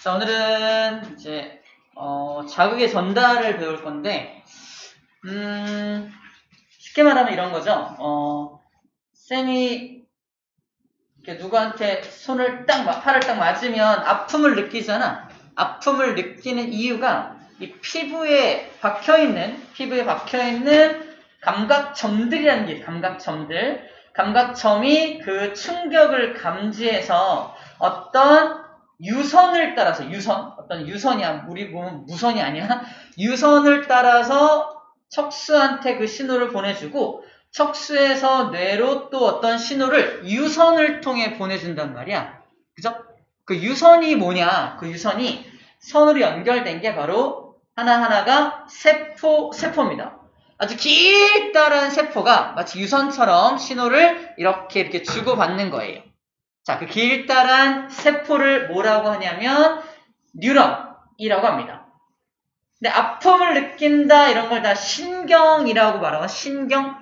자, 오늘은 이제 자극의 전달을 배울 건데, 쉽게 말하면 이런 거죠. 쌤이 이렇게 누구한테 팔을 딱 맞으면 아픔을 느끼잖아. 아픔을 느끼는 이유가 이 피부에 박혀있는 감각점들이라는 게 있어요. 감각점이 그 충격을 감지해서 어떤 유선을 따라서, 어떤 유선이야. 우리 보면 무선이 아니야. 유선을 따라서 척수한테 그 신호를 보내주고, 척수에서 뇌로 또 어떤 신호를 유선을 통해 보내준단 말이야. 그죠? 그 유선이 뭐냐? 그 유선이 선으로 연결된 게 바로 하나하나가 세포입니다. 아주 길다란 세포가 마치 유선처럼 신호를 이렇게 주고받는 거예요. 자, 그 길다란 세포를 뭐라고 하냐면 뉴런이라고 합니다. 근데 아픔을 느낀다 이런 걸 다 신경이라고 말하고, 신경,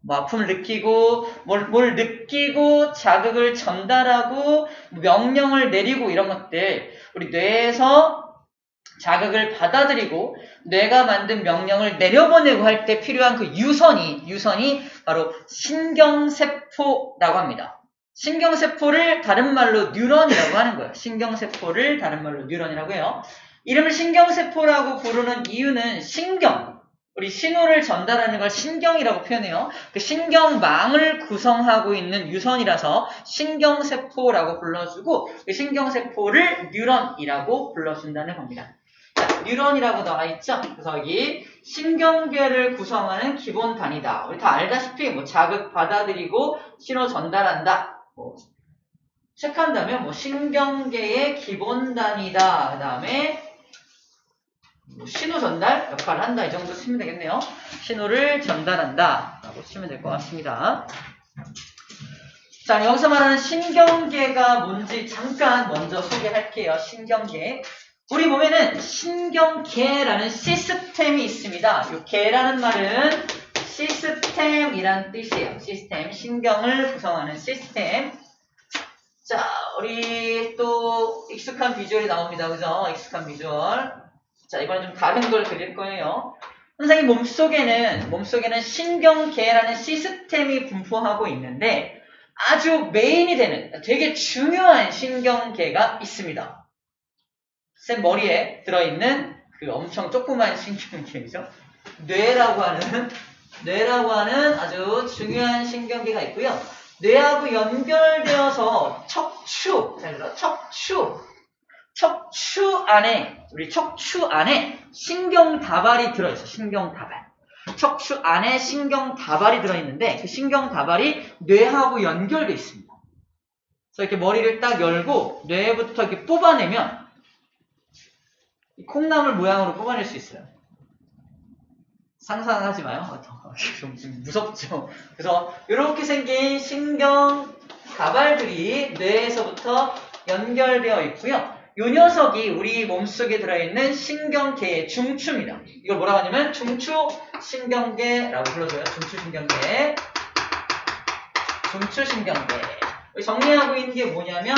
아픔을 느끼고 뭘 느끼고 자극을 전달하고 명령을 내리고 이런 것들, 우리 뇌에서 자극을 받아들이고 뇌가 만든 명령을 내려보내고 할 때 필요한 그 유선이 바로 신경세포라고 합니다. 신경세포를 다른 말로 뉴런이라고 하는 거예요. 신경세포를 다른 말로 뉴런이라고 해요. 이름을 신경세포라고 부르는 이유는 우리 신호를 전달하는 걸 신경이라고 표현해요. 그 신경망을 구성하고 있는 유선이라서 신경세포라고 불러주고, 그 신경세포를 뉴런이라고 불러준다는 겁니다. 자, 뉴런이라고 나와있죠? 그래서 여기 신경계를 구성하는 기본 단위다. 우리 다 알다시피 자극 받아들이고 신호 전달한다. 체크한다면 신경계의 기본 단위다. 그 다음에 신호 전달 역할을 한다. 이 정도 쓰면 되겠네요. 신호를 전달한다 라고 쓰면 될 것 같습니다. 자, 여기서 말하는 신경계가 뭔지 잠깐 먼저 소개할게요. 신경계. 우리 보면은 신경계라는 시스템이 있습니다. 이 계라는 말은 시스템이란 뜻이에요. 시스템, 신경을 구성하는 시스템. 자, 우리 또 익숙한 비주얼이 나옵니다. 그죠? 익숙한 비주얼. 자, 이번엔 좀 다른 걸 그릴 거예요. 항상 이 몸속에는 신경계라는 시스템이 분포하고 있는데, 아주 메인이 되는 되게 중요한 신경계가 있습니다. 쌤 머리에 들어있는 그 엄청 조그만 신경계이죠. 뇌라고 하는 아주 중요한 신경계가 있고요. 뇌하고 연결되어서 척추 안에 신경다발이 들어있어. 척추 안에 신경다발이 들어있는데, 그 신경다발이 뇌하고 연결되어 있습니다. 그래서 이렇게 머리를 딱 열고 뇌부터 이렇게 뽑아내면 이 콩나물 모양으로 뽑아낼 수 있어요. 상상하지 마요. 좀 무섭죠. 그래서 이렇게 생긴 신경다발들이 뇌에서부터 연결되어 있고요. 이 녀석이 우리 몸속에 들어있는 신경계의 중추입니다. 이걸 뭐라고 하냐면 중추신경계라고 불러줘요. 중추신경계. 정리하고 있는 게 뭐냐면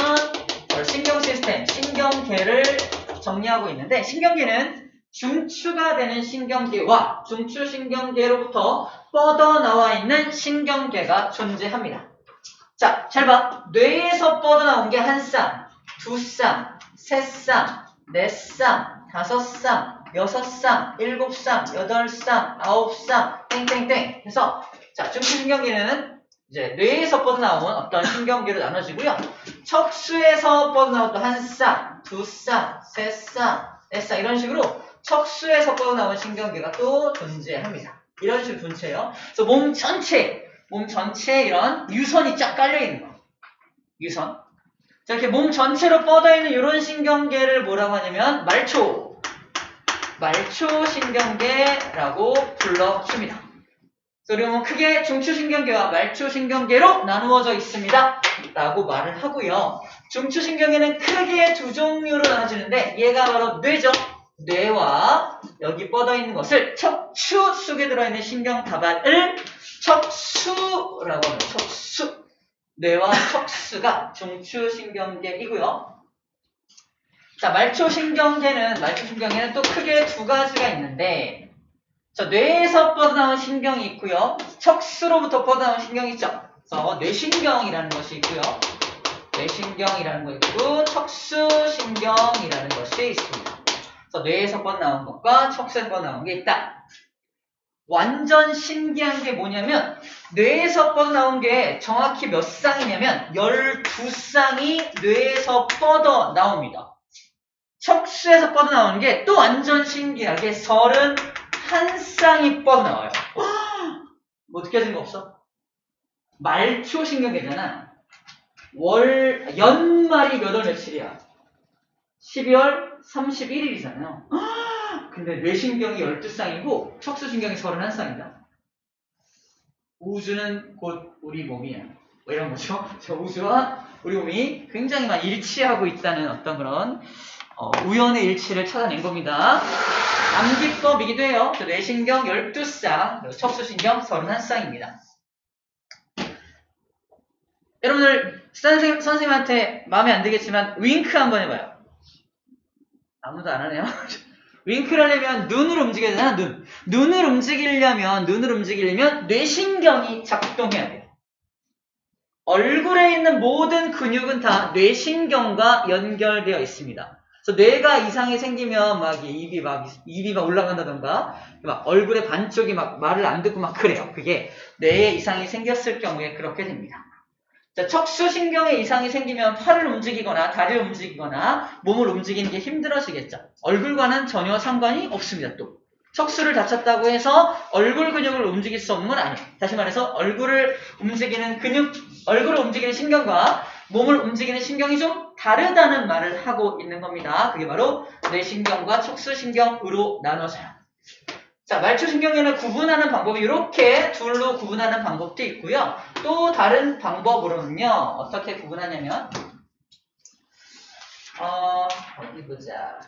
신경시스템, 신경계를 정리하고 있는데, 신경계는 중추가 되는 신경계와 중추신경계로부터 뻗어나와 있는 신경계가 존재합니다. 자, 잘 봐. 뇌에서 뻗어나온 게 한 쌍, 두 쌍, 세 쌍, 네 쌍, 다섯 쌍, 여섯 쌍, 일곱 쌍, 여덟 쌍, 아홉 쌍, 땡땡땡 해서, 자, 중추신경계는 이제 뇌에서 뻗어나온 어떤 신경계로 나눠지고요. 척수에서 뻗어나온 또 한 쌍, 두 쌍, 세 쌍, 네 쌍, 이런 식으로 척수에서 뻗어나온 신경계가 또 존재합니다. 이런 식으로 존재해요. 그래서 몸 전체에 이런 유선이 쫙 깔려있는 거. 유선. 자, 이렇게 몸 전체로 뻗어있는 이런 신경계를 뭐라고 하냐면 말초신경계라고 불러줍니다. 그러면 크게 중추신경계와 말초신경계로 나누어져 있습니다 라고 말을 하고요. 중추신경계는 크게 두 종류로 나눠지는데, 얘가 바로 뇌죠. 뇌와 여기 뻗어있는 것을, 척추 속에 들어있는 신경다발을 척수라고 합니다. 뇌와 척수가 중추신경계이고요. 자, 말초신경계는 또 크게 두 가지가 있는데, 자, 뇌에서 뻗어나온 신경이 있고요. 척수로부터 뻗어나온 신경이 있죠. 그래서 뇌신경이라는 것이 있고요. 뇌신경이라는 거 있고, 척수신경이라는 것이 있습니다. 그래서 뇌에서 뻗어나온 것과 척수에서 뻗어나온 게 있다. 완전 신기한 게 뭐냐면 뇌에서 뻗어나온 게 정확히 몇 쌍이냐면 12쌍이 뇌에서 뻗어나옵니다. 척수에서 뻗어나오는 게 또 완전 신기하게 31쌍이 뻗어나와요. 뭐 느껴진 거 없어? 말초신경계잖아. 연말이 몇 월 며칠이야? 12월 31일이잖아요. 근데 뇌신경이 12쌍이고 척수신경이 31쌍이다. 우주는 곧 우리 몸이야. 뭐 이런 거죠. 저 우주와 우리 몸이 굉장히 많이 일치하고 있다는 어떤 그런 우연의 일치를 찾아낸 겁니다. 암기법이기도 해요. 뇌신경 12쌍, 척수신경 31쌍입니다. 여러분들 선생님한테 마음에 안 들겠지만 윙크 한번 해봐요. 아무도 안 하네요. 윙크를 하려면 눈을 움직여야 되잖아. 눈을 움직이려면 뇌신경이 작동해야 돼요. 얼굴에 있는 모든 근육은 다 뇌신경과 연결되어 있습니다. 그래서 뇌가 이상이 생기면 입이 막 올라간다던가 막 얼굴의 반쪽이 막 말을 안 듣고 막 그래요. 그게 뇌에 이상이 생겼을 경우에 그렇게 됩니다. 자, 척수신경에 이상이 생기면 팔을 움직이거나 다리를 움직이거나 몸을 움직이는 게 힘들어지겠죠. 얼굴과는 전혀 상관이 없습니다. 또 척수를 다쳤다고 해서 얼굴 근육을 움직일 수 없는 건 아니에요. 다시 말해서 얼굴을 움직이는 신경과 몸을 움직이는 신경이 좀 다르다는 말을 하고 있는 겁니다. 그게 바로 뇌신경과 척수신경으로 나눠져요. 자, 말초신경계는 구분하는 방법이 이렇게 둘로 구분하는 방법도 있고요. 또 다른 방법으로는요. 어떻게 구분하냐면 어디 보자.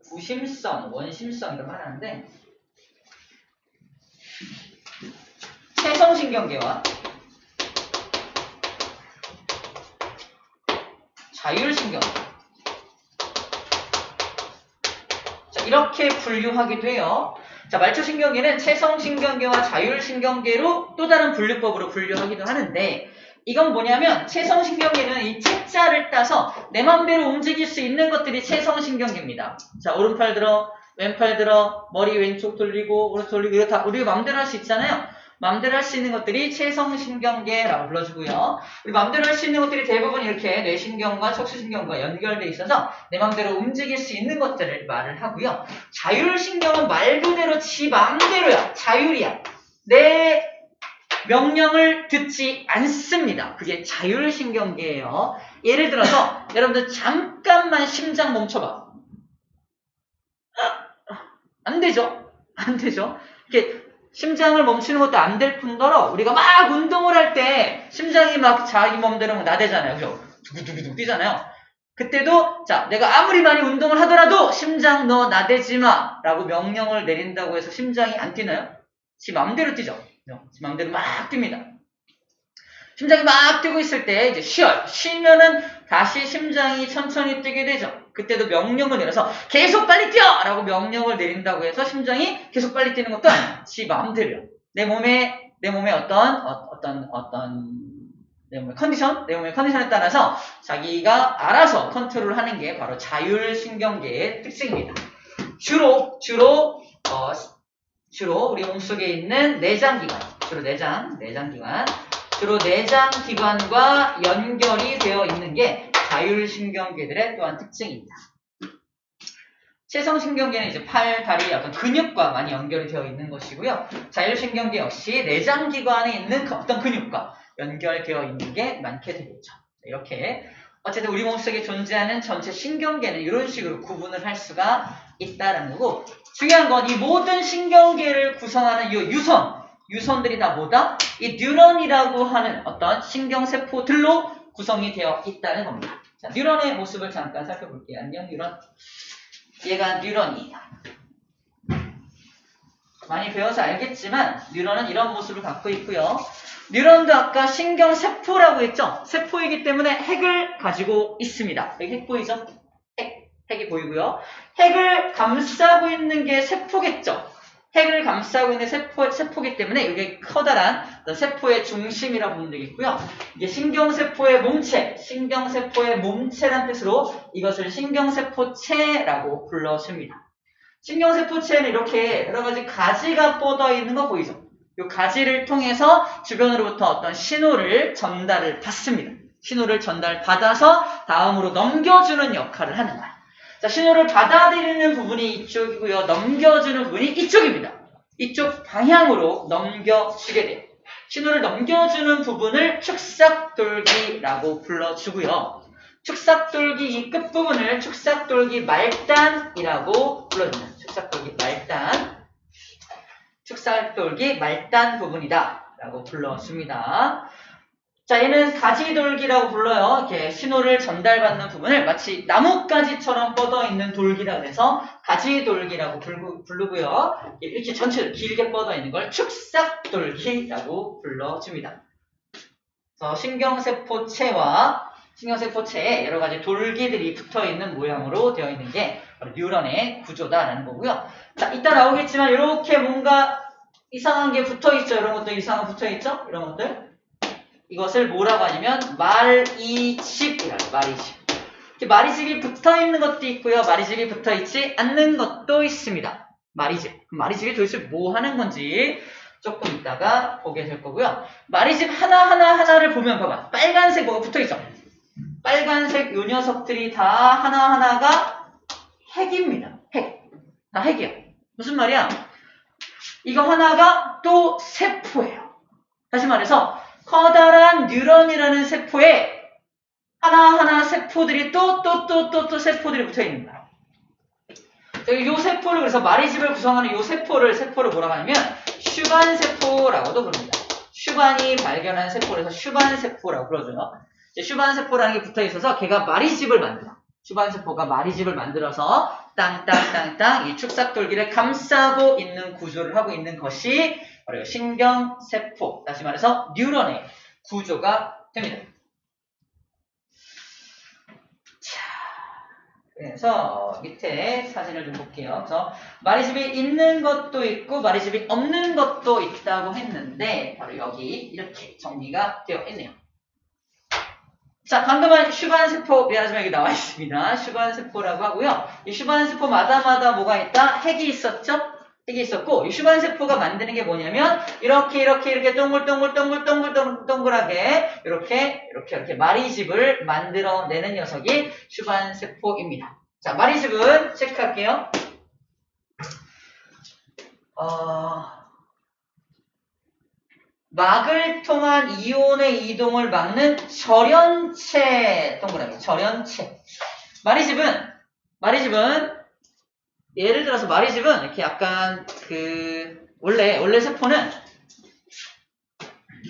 구심성, 원심성 이런 말 하는데 체성신경계와 자율신경계 이렇게 분류하기도 해요. 자, 말초신경계는 체성신경계와 자율신경계로 또 다른 분류법으로 분류하기도 하는데 이건 뭐냐면 체성신경계는 이 채자를 따서 내 맘대로 움직일 수 있는 것들이 체성신경계입니다. 자, 오른팔 들어, 왼팔 들어, 머리 왼쪽 돌리고 오른쪽 돌리고 이거 다 우리가 맘대로 할 수 있잖아요. 맘대로 할 수 있는 것들이 체성신경계라고 불러주고요. 우리 맘대로 할 수 있는 것들이 대부분 이렇게 뇌신경과 척수신경과 연결되어 있어서 내 맘대로 움직일 수 있는 것들을 말을 하고요. 자율신경은 말 그대로 지 맘대로야. 자율이야. 내 명령을 듣지 않습니다. 그게 자율신경계예요. 예를 들어서 여러분들 잠깐만 심장 멈춰봐. 안 되죠? 안 되죠? 이렇게 심장을 멈추는 것도 안 될 뿐더러 우리가 막 운동을 할 때 심장이 막 자기 맘대로 나대잖아요. 그죠? 두구두구두구 뛰잖아요. 그때도 자 내가 아무리 많이 운동을 하더라도 심장 너 나대지 마 라고 명령을 내린다고 해서 심장이 안 뛰나요? 지 맘대로 뛰죠. 지 맘대로 막 뜁니다. 심장이 막 뛰고 있을 때 이제 쉬어요. 쉬면은 다시 심장이 천천히 뛰게 되죠. 그때도 명령을 내려서 계속 빨리 뛰어! 라고 명령을 내린다고 해서 심장이 계속 빨리 뛰는 것도 아니에요. 지 마음대로요. 내 몸의 어떤 내 몸의 컨디션에 따라서 자기가 알아서 컨트롤하는 게 바로 자율신경계의 특징입니다. 주로 우리 몸속에 있는 내장기관, 주로 내장기관과 연결이 되어 있는 게 자율신경계들의 또한 특징입니다. 체성신경계는 이제 팔, 다리, 어떤 근육과 많이 연결이 되어 있는 것이고요. 자율신경계 역시 내장기관에 있는 어떤 근육과 연결되어 있는 게 많게 되겠죠. 이렇게 어쨌든 우리 몸속에 존재하는 전체 신경계는 이런 식으로 구분을 할 수가 있다라는 거고 중요한 건 이 모든 신경계를 구성하는 이 유선들이 다 뭐다? 이 뉴런이라고 하는 어떤 신경세포들로 구성이 되어 있다는 겁니다. 자, 뉴런의 모습을 잠깐 살펴볼게요. 안녕, 뉴런. 얘가 뉴런이에요. 많이 배워서 알겠지만 뉴런은 이런 모습을 갖고 있고요. 뉴런도 아까 신경세포라고 했죠? 세포이기 때문에 핵을 가지고 있습니다. 여기 핵 보이죠? 핵이 보이고요. 핵을 감싸고 있는 게 세포겠죠? 핵을 감싸고 있는 세포이기 때문에 이게 커다란 세포의 중심이라고 보면 되겠고요. 이게 신경세포의 몸체란 뜻으로 이것을 신경세포체라고 불러줍니다. 신경세포체는 이렇게 여러가지 가지가 뻗어 있는 거 보이죠? 이 가지를 통해서 주변으로부터 어떤 신호를 전달을 받습니다. 신호를 전달받아서 다음으로 넘겨주는 역할을 하는 거야. 자, 신호를 받아들이는 부분이 이쪽이고요. 넘겨주는 부분이 이쪽입니다. 이쪽 방향으로 넘겨주게 돼요. 신호를 넘겨주는 부분을 축삭돌기라고 불러주고요. 축삭돌기 이 끝부분을 축삭돌기 말단이라고 불러줍니다. 축삭돌기 말단 부분이다 라고 불러줍니다. 자, 얘는 가지돌기라고 불러요. 이렇게 신호를 전달받는 부분을 마치 나뭇가지처럼 뻗어있는 돌기라 그래서 가지돌기라고 부르고요. 이렇게 전체를 길게 뻗어있는 걸 축삭돌기라고 불러줍니다. 그래서 신경세포체에 여러 가지 돌기들이 붙어있는 모양으로 되어 있는 게 바로 뉴런의 구조다라는 거고요. 자, 이따 나오겠지만 이렇게 뭔가 이상한 게 붙어있죠. 이런 것들 이상한 거 붙어있죠. 이런 것들. 이것을 뭐라고 하냐면 말이집이라고 말이집. 말이집이 붙어있는 것도 있고요. 말이집이 붙어있지 않는 것도 있습니다. 말이집. 그럼 말이집이 도대체 뭐 하는 건지 조금 이따가 보게 될 거고요. 말이집 하나를 보면 봐봐. 빨간색 뭐가 붙어있죠. 빨간색 요 녀석들이 다 하나하나가 핵입니다. 핵. 다 핵이야. 무슨 말이야? 이거 하나가 또 세포예요. 다시 말해서 커다란 뉴런이라는 세포에 하나하나 세포들이 또 세포들이 붙어있는 거야. 이 세포를 그래서 말이집을 구성하는 이 세포를 뭐라고 하냐면 슈반세포라고도 부릅니다. 슈반이 발견한 세포라서 슈반세포라고 불러줘요. 슈반세포라는 게 붙어있어서 걔가 말이집을 만들어. 슈반세포가 말이집을 만들어서 땅땅땅땅 이 축삭돌기를 감싸고 있는 구조를 하고 있는 것이 바로 신경세포, 다시 말해서 뉴런의 구조가 됩니다. 자, 그래서 밑에 사진을 좀 볼게요. 그래서 말이집이 있는 것도 있고 말이집이 없는 것도 있다고 했는데 바로 여기 이렇게 정리가 되어 있네요. 자, 방금은 슈반세포 미안하지만 여기 나와 있습니다. 슈반세포라고 하고요. 이 슈반세포마다 뭐가 있다? 핵이 있었죠? 핵이 있었고 이 슈반세포가 만드는 게 뭐냐면 이렇게 동글하게 이렇게 말이집을 만들어내는 녀석이 슈반세포입니다. 자, 말이집은 체크할게요. 막을 통한 이온의 이동을 막는 절연체 동그라미 절연체. 말이집은 예를 들어서 말이집은 이렇게 약간 원래 세포는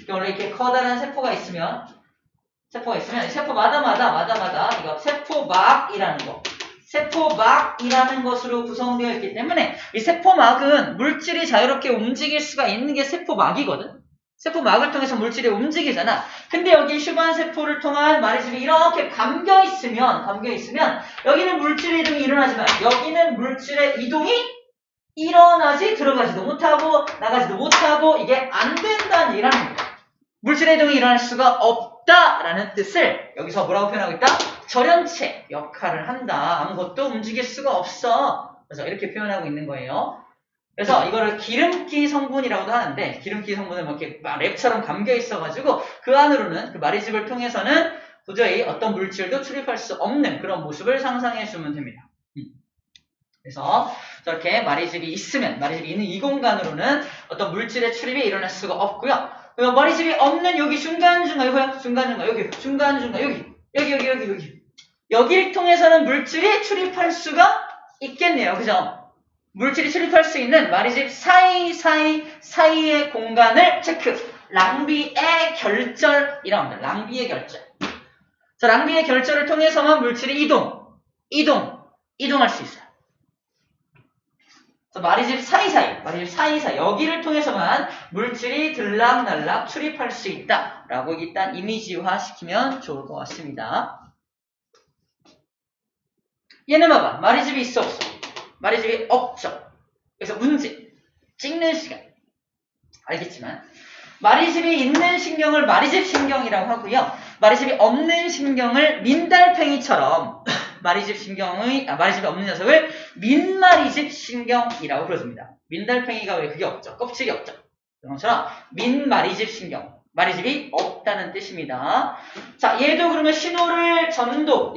원래 이렇게 커다란 세포가 있으면 세포마다 이거 세포막이라는 것으로 구성되어 있기 때문에 이 세포막은 물질이 자유롭게 움직일 수가 있는 게 세포막이거든. 세포막을 통해서 물질이 움직이잖아. 근데 여기 슈반세포를 통한 말이집이 이렇게 감겨 있으면 여기는 물질의 이동이 일어나지만 여기는 물질의 이동이 일어나지 들어가지도 못하고 나가지도 못하고 이게 안 된다는 얘기를 하는 거예요. 물질의 이동이 일어날 수가 없다라는 뜻을 여기서 뭐라고 표현하고 있다? 절연체 역할을 한다. 아무것도 움직일 수가 없어. 그래서 이렇게 표현하고 있는 거예요. 그래서 이거를 기름기 성분이라고도 하는데 기름기 성분은 뭐 이렇게 랩처럼 감겨 있어가지고 그 안으로는 그 말이집을 통해서는 도저히 어떤 물질도 출입할 수 없는 그런 모습을 상상해 주면 됩니다. 그래서 저렇게 말이집이 있는 이 공간으로는 어떤 물질의 출입이 일어날 수가 없고요. 그리고 말이집이 없는 여기 중간중간 여기 여기를 통해서는 물질이 출입할 수가 있겠네요. 그죠? 물질이 출입할 수 있는 말이집 사이의 공간을 체크. 랑비의 결절이라고 합니다. 랑비의 결절. 자, 랑비의 결절을 통해서만 물질이 이동할 수 있어요. 마리집 사이사이 여기를 통해서만 물질이 들락날락 출입할 수 있다라고 일단 이미지화 시키면 좋을 것 같습니다. 얘는 봐봐. 마리집이 있어 없어? 마리집이 없죠. 그래서 문제 찍는 시간 알겠지만 마리집이 있는 신경을 마리집 신경이라고 하고요. 마리집이 없는 신경을 민달팽이처럼 마리집이 없는 녀석을 민마리집 신경이라고 불러줍니다. 민달팽이가 왜 그게 없죠? 껍질이 없죠. 그런 것처럼 민마리집 신경. 마리집이 없다는 뜻입니다. 자, 얘도 그러면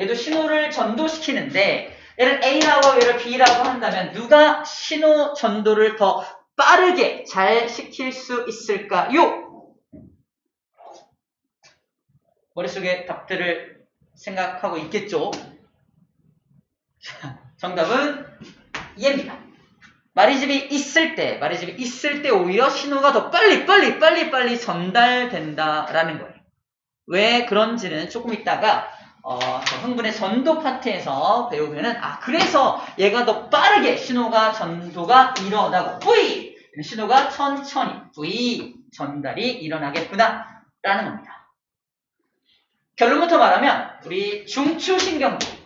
얘도 신호를 전도시키는데 얘를 A라고 얘를 B라고 한다면 누가 신호 전도를 더 빠르게 잘 시킬 수 있을까요? 머릿속에 답들을 생각하고 있겠죠? 정답은 얘입니다. 마리집이 있을 때 오히려 신호가 더 빨리 전달된다라는 거예요. 왜 그런지는 조금 있다가 흥분의 전도 파트에서 배우면은 그래서 얘가 더 빠르게 신호가 전도가 일어나고 V 신호가 천천히 V 전달이 일어나겠구나 라는 겁니다. 결론부터 말하면 우리 중추신경계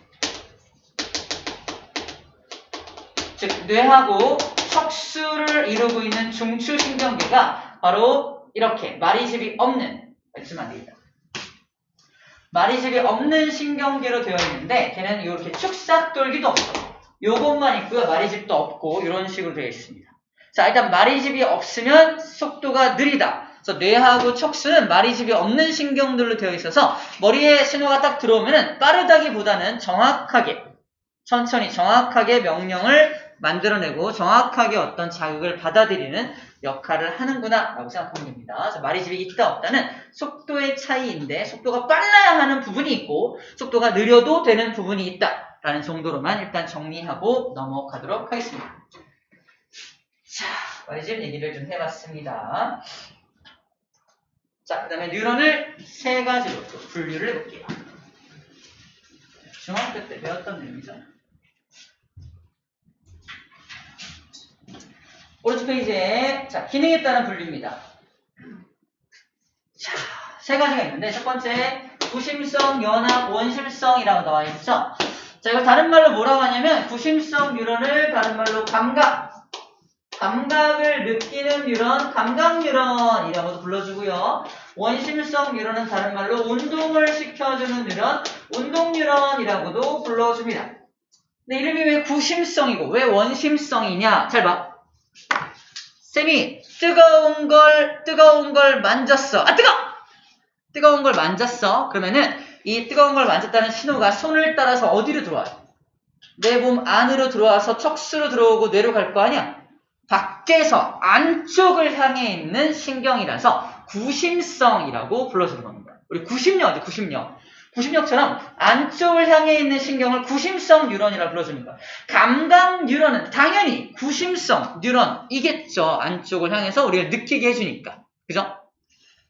즉 뇌하고 척수를 이루고 있는 중추신경계가 바로 이렇게 마리집이 없는 마리집이 없는 신경계로 되어 있는데 걔는 이렇게 축삭돌기도 없어. 요것만 있고요. 마리집도 없고 이런 식으로 되어 있습니다. 자, 일단 마리집이 없으면 속도가 느리다. 그래서 뇌하고 척수는 마리집이 없는 신경들로 되어 있어서 머리에 신호가 딱 들어오면은 빠르다기보다는 천천히 정확하게 명령을 만들어내고 정확하게 어떤 자극을 받아들이는 역할을 하는구나 라고 생각하면 됩니다. 그래서 마리집이 있다 없다는 속도의 차이인데 속도가 빨라야 하는 부분이 있고 속도가 느려도 되는 부분이 있다 라는 정도로만 일단 정리하고 넘어가도록 하겠습니다. 자, 마리집 얘기를 좀 해봤습니다. 자, 그 다음에 뉴런을 세 가지로 또 분류를 해볼게요. 중학교 때 배웠던 내용이죠. 오른쪽 페이지에 자, 기능에 따른 분류입니다. 자, 세 가지가 있는데 첫 번째 구심성, 연합, 원심성이라고 나와 있죠. 자, 이걸 다른 말로 뭐라고 하냐면 구심성 뉴런을 다른 말로 감각을 느끼는 뉴런, 감각 뉴런이라고도 불러주고요. 원심성 뉴런은 다른 말로 운동을 시켜주는 뉴런, 운동 뉴런이라고도 불러줍니다. 근데 이름이 왜 구심성이고 왜 원심성이냐? 잘 봐. 쌤이 뜨거운 걸 만졌어. 뜨거운 걸 만졌어. 그러면은 이 뜨거운 걸 만졌다는 신호가 손을 따라서 어디로 들어와요? 내 몸 안으로 들어와서 척수로 들어오고 뇌로 갈 거 아니야? 밖에서 안쪽을 향해 있는 신경이라서 구심성이라고 불러주는 겁니다. 우리 구심력이죠, 구심력. 구심력처럼 안쪽을 향해 있는 신경을 구심성 뉴런이라고 불러주는 거야. 감각 뉴런은 당연히 구심성 뉴런이겠죠. 안쪽을 향해서 우리가 느끼게 해주니까. 그죠?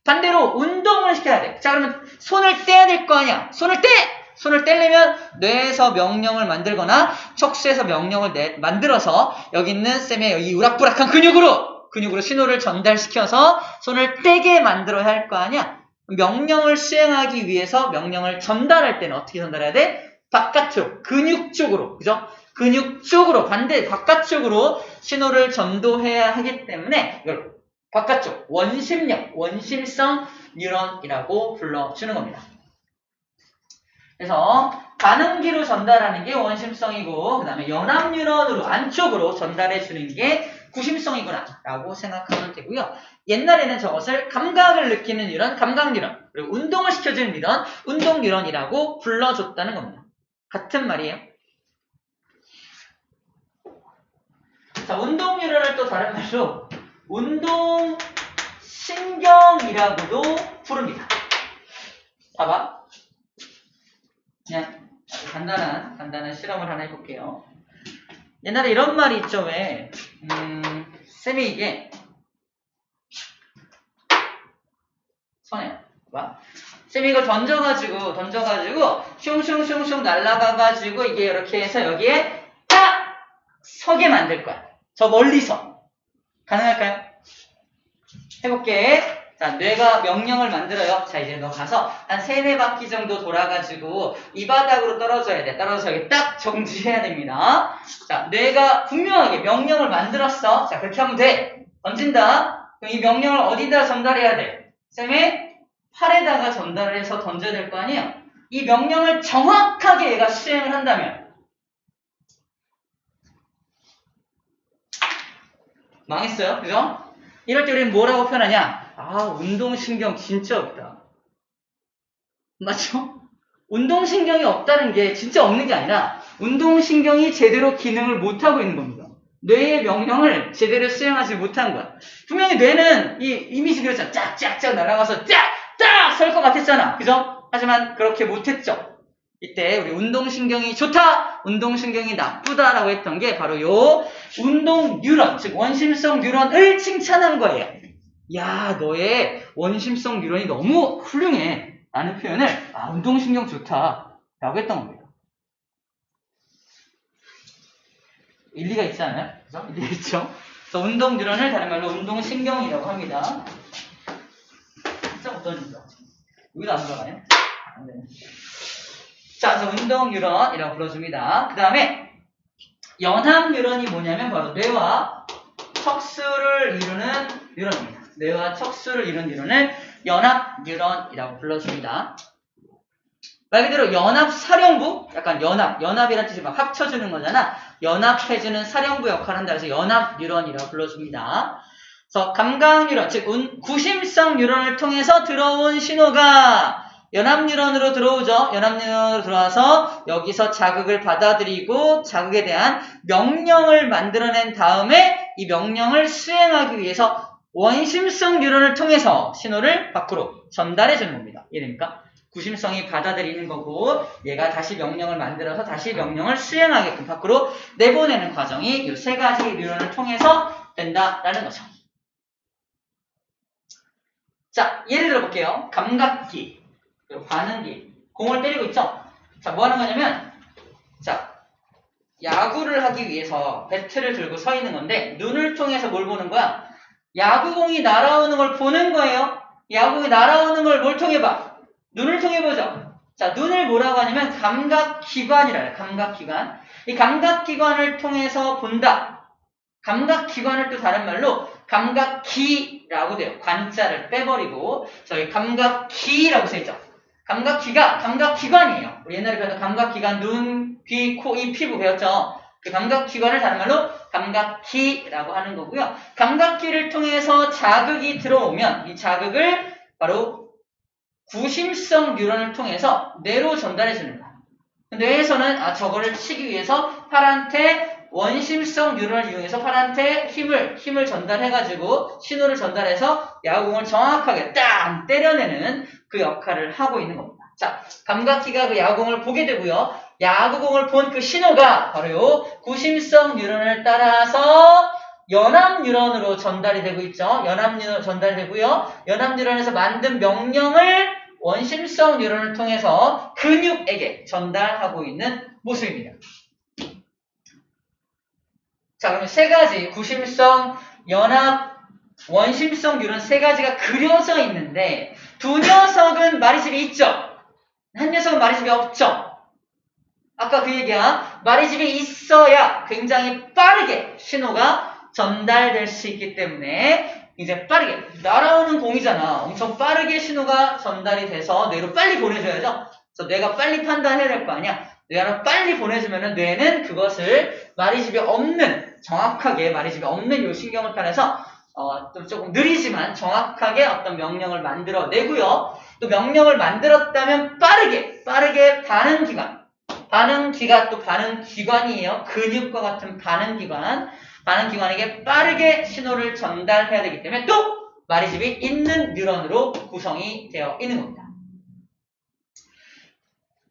반대로 운동을 시켜야 돼. 자, 그러면 손을 떼야 될 거 아니야. 손을 떼려면 뇌에서 명령을 만들거나 척수에서 명령을 만들어서 여기 있는 쌤의 이 우락부락한 근육으로 신호를 전달시켜서 손을 떼게 만들어야 할 거 아니야. 명령을 수행하기 위해서 명령을 전달할 때는 어떻게 전달해야 돼? 바깥으로, 근육 쪽으로, 그죠? 근육 쪽으로, 바깥쪽으로 신호를 전도해야 하기 때문에 이걸 바깥쪽, 원심성 뉴런이라고 불러주는 겁니다. 그래서 반응기로 전달하는 게 원심성이고 그 다음에 연합 뉴런으로 안쪽으로 전달해주는 게 구심성이구나 라고 생각하면 되고요. 옛날에는 저것을 감각을 느끼는 뉴런, 감각 뉴런, 그리고 운동을 시켜주는 뉴런, 운동 뉴런이라고 불러줬다는 겁니다. 같은 말이에요. 자, 운동 뉴런을 또 다른 말로 운동 신경이라고도 부릅니다. 봐봐. 그냥 간단한 실험을 하나 해볼게요. 옛날에 이런 말이 있죠. 왜 쌤이 이게 손에 봐. 쌤이 이걸 던져가지고 슝슝슝슝 날아가가지고 이게 이렇게 해서 여기에 딱 서게 만들 거야. 저 멀리서. 가능할까요? 해볼게. 자, 뇌가 명령을 만들어요. 자, 이제 너 가서 한 3-4바퀴 정도 돌아가지고 이 바닥으로 떨어져야 돼. 떨어져서 여기 딱 정지해야 됩니다. 자, 뇌가 분명하게 명령을 만들었어. 자, 그렇게 하면 돼. 던진다. 그럼 이 명령을 어디다 전달해야 돼? 쌤의 팔에다가 전달을 해서 던져야 될 거 아니에요? 이 명령을 정확하게 얘가 수행을 한다면 망했어요. 그죠? 이럴 때 우리는 뭐라고 표현하냐? 아, 운동신경 진짜 없다. 맞죠? 운동신경이 없다는 게 진짜 없는 게 아니라 운동신경이 제대로 기능을 못하고 있는 겁니다. 뇌의 명령을 제대로 수행하지 못한 거야. 분명히 뇌는 이 이미지 그렸잖아. 쫙쫙쫙 날아가서 쫙쫙 설 것 같았잖아. 그죠? 하지만 그렇게 못했죠. 이때 우리 운동신경이 좋다, 운동신경이 나쁘다라고 했던 게 바로 요 운동 뉴런, 즉 원심성 뉴런을 칭찬한 거예요. 야, 너의 원심성 뉴런이 너무 훌륭해 라는 표현을 운동신경 좋다 라고 했던 겁니다. 일리가 있지 않아요? 그죠? 일리가 있죠? 그래서 운동 뉴런을 다른 말로 운동신경이라고 합니다. 진짜 못 던진다. 여기도 안 들어가네. 네. 자, 그래서 운동 뉴런이라고 불러줍니다. 그 다음에 연합 뉴런이 뭐냐면 바로 뇌와 척수를 이루는 뉴런입니다. 뇌와 척수를 이루는 뉴런을 연합 뉴런이라고 불러줍니다. 말 그대로 연합 사령부, 약간 연합이라는 뜻이 막 합쳐주는 거잖아. 연합해주는 사령부 역할을 한다. 그래서 연합 뉴런이라고 불러줍니다. 그래서 감각 뉴런, 즉 구심성 뉴런을 통해서 들어온 신호가 연합 뉴런으로 들어오죠. 연합 뉴런으로 들어와서 여기서 자극을 받아들이고 자극에 대한 명령을 만들어낸 다음에 이 명령을 수행하기 위해서 원심성 뉴런을 통해서 신호를 밖으로 전달해 주는 겁니다. 이해됩니까? 구심성이 받아들이는 거고 얘가 다시 명령을 만들어서 다시 명령을 수행하게끔 밖으로 내보내는 과정이 이 3가지 뉴런을 통해서 된다라는 거죠. 자, 예를 들어 볼게요. 감각기, 그리고 반응기, 공을 때리고 있죠? 자, 뭐 하는 거냐면, 자, 야구를 하기 위해서 배트를 들고 서 있는 건데, 눈을 통해서 뭘 보는 거야? 야구공이 날아오는 걸 보는 거예요. 야구공이 날아오는 걸 뭘 통해 봐? 눈을 통해 보죠. 자, 눈을 뭐라고 하냐면 감각기관이라 해요. 감각기관. 이 감각기관을 통해서 본다. 감각기관을 또 다른 말로 감각기라고 돼요. 관자를 빼버리고 저희 감각기라고 써있죠. 감각기가 감각기관이에요. 우리 옛날에 배웠던 감각기관, 눈, 귀, 코, 입, 피부 배웠죠. 그 감각기관을 다른 말로 감각기라고 하는 거고요. 감각기를 통해서 자극이 들어오면 이 자극을 바로 구심성 뉴런을 통해서 뇌로 전달해주는 거야. 뇌에서는 저거를 치기 위해서 팔한테 원심성 뉴런을 이용해서 팔한테 힘을 전달해가지고 신호를 전달해서 야구공을 정확하게 딱 때려내는 그 역할을 하고 있는 겁니다. 자, 감각기가 그 야구공을 보게 되고요. 야구공을 본 그 신호가 바로 요 구심성 뉴런을 따라서 연합 뉴런으로 전달이 되고 있죠. 연합 뉴런 전달이 되고요. 연합 뉴런에서 만든 명령을 원심성 뉴런을 통해서 근육에게 전달하고 있는 모습입니다. 자, 그러면 3가지 구심성, 연합, 원심성 뉴런 3가지가 그려져 있는데 2녀석은 말이집이 있죠. 한 녀석은 말이집이 없죠. 아까 그 얘기야. 말이집이 있어야 굉장히 빠르게 신호가 전달될 수 있기 때문에 이제 빠르게 날아오는 공이잖아. 엄청 빠르게 신호가 전달이 돼서 뇌로 빨리 보내줘야죠. 그래서 뇌가 빨리 판단해야 될 거 아니야. 뇌가 빨리 보내주면은 뇌는 그것을 말이집이 없는, 정확하게 말이집이 없는 요 신경을 따라서 좀 조금 느리지만 정확하게 어떤 명령을 만들어내고요. 또 명령을 만들었다면 빠르게 반응기가 또 반응기관이에요. 근육과 같은 반응기관에게 빠르게 신호를 전달해야 되기 때문에 또 말이집이 있는 뉴런으로 구성이 되어 있는 겁니다.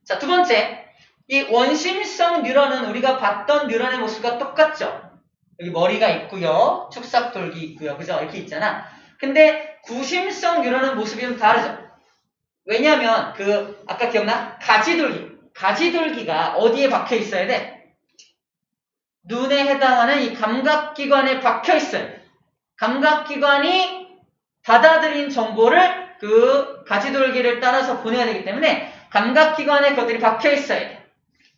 자, 2번째. 이 원심성 뉴런은 우리가 봤던 뉴런의 모습과 똑같죠? 여기 머리가 있고요. 축삭돌기 있고요. 그죠? 이렇게 있잖아. 근데 구심성 뉴런은 모습이 좀 다르죠? 왜냐면 아까 기억나? 가지돌기가 어디에 박혀 있어야 돼? 눈에 해당하는 이 감각기관에 박혀 있어요. 감각기관이 받아들인 정보를 그 가지돌기를 따라서 보내야 되기 때문에 감각기관에 그것들이 박혀 있어야 돼요.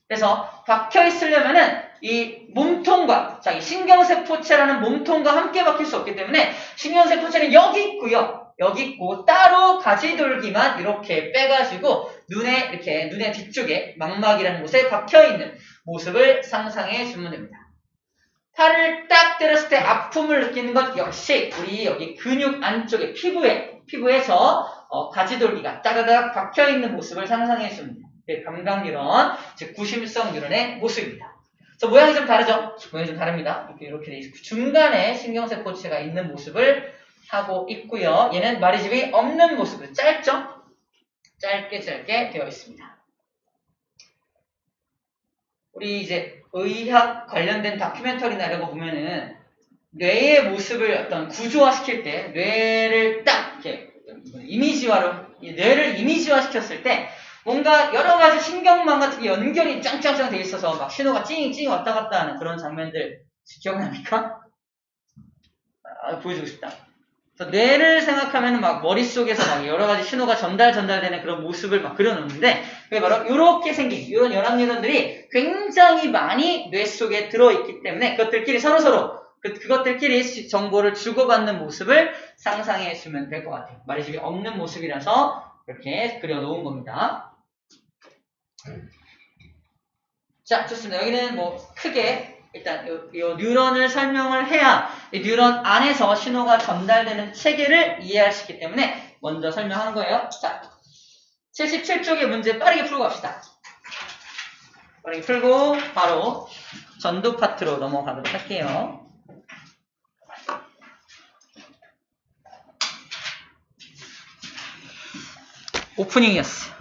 그래서 박혀 있으려면은 이 몸통과, 자, 이 신경세포체라는 몸통과 함께 박힐 수 없기 때문에 신경세포체는 여기 있고요. 여기 있고 따로 가지돌기만 이렇게 빼가지고 눈에 이렇게 눈의 뒤쪽에 망막이라는 곳에 박혀 있는 모습을 상상해 주면 됩니다. 팔을 딱 때렸을 때 아픔을 느끼는 것 역시 우리 여기 근육 안쪽에 피부에서 가지돌기가 따다닥 박혀 있는 모습을 상상해 줍니다. 감각 뉴런, 즉 구심성 뉴런의 모습입니다. 그래서 모양이 좀 다르죠? 모양이 좀 다릅니다. 이렇게 돼 있고 중간에 신경세포체가 있는 모습을 하고 있고요. 얘는 마리집이 없는 모습을 짧죠? 짧게 되어 있습니다. 우리 이제 의학 관련된 다큐멘터리나 이런 거 보면은 뇌의 모습을 어떤 구조화시킬 때 뇌를 딱 이렇게 뇌를 이미지화 시켰을 때 뭔가 여러 가지 신경망 같은 게 연결이 짱짱짱 돼 있어서 막 신호가 찡찡 왔다 갔다 하는 그런 장면들 기억납니까? 보여주고 싶다. 그래서 뇌를 생각하면 막 머릿속에서 막 여러 가지 신호가 전달되는 그런 모습을 막 그려놓는데 그게 바로 이렇게 생긴 이런 연합뉴런들이 굉장히 많이 뇌 속에 들어있기 때문에 그것들끼리 서로서로 그것들끼리 정보를 주고받는 모습을 상상해 주면 될 것 같아요. 말이집이 없는 모습이라서 이렇게 그려놓은 겁니다. 자, 좋습니다. 여기는 뭐 크게 일단 이 뉴런을 설명을 해야 이 뉴런 안에서 신호가 전달되는 체계를 이해할 수 있기 때문에 먼저 설명하는 거예요. 자, 77쪽의 문제 빠르게 풀고 갑시다. 빠르게 풀고 바로 전두 파트로 넘어가도록 할게요. 오프닝이었어.